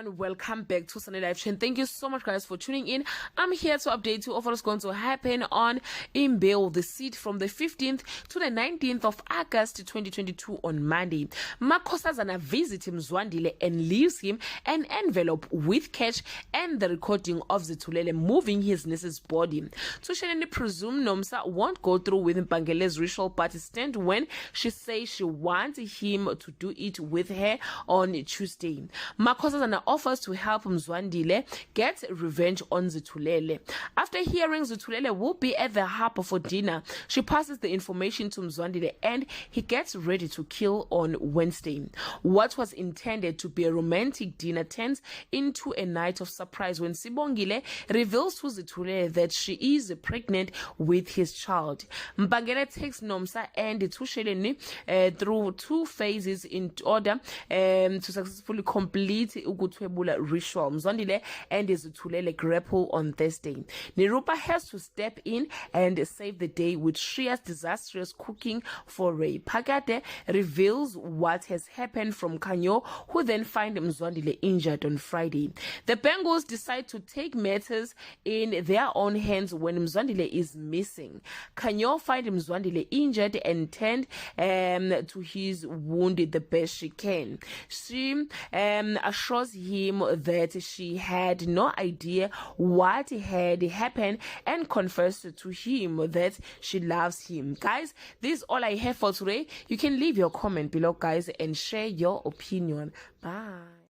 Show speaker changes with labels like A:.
A: everyone, welcome back to Sunday Live Chain. Thank you so much guys for tuning in. I'm here to update you of what's going to happen on Imbewu the Seed from the 15th to the 19th of August 2022 on Monday. Makhosazana visits Mzwandile and leaves him an envelope with cash and the recording of Zithulele moving his niece's body. Tusheneni presume Nomsa won't go through with Mpangele's ritual party stand when she says she wants him to do it with her on Tuesday. Makhosazana offers to help Mzwandile get revenge on Zithulele. After hearing Zithulele will be at the harbor for dinner, she passes the information to Mzwandile and he gets ready to kill on Wednesday. What was intended to be a romantic dinner turns into a night of surprise when Sibongile reveals to Zithulele that she is pregnant with his child. Mpangele takes Nomsa and Tusheleni through two phases in order to successfully complete ukutwebula ritual. Mzwandile and Zithulele grapple on Thursday. Nirupa has to step in and save the day with Shriya's disastrous cooking foray. Phakade reveals what has happened from Khanyo, who then find Mzwandile injured on Friday. The Bengals decide to take matters in their own hands when Mzwandile is missing. Khanyo find Mzwandile injured and tend to his wound the best she can. She assures him that she had no idea what had happened and confessed to him that she loves him. Guys, this is all I have for today. You can leave your comment below guys and share your opinion. Bye.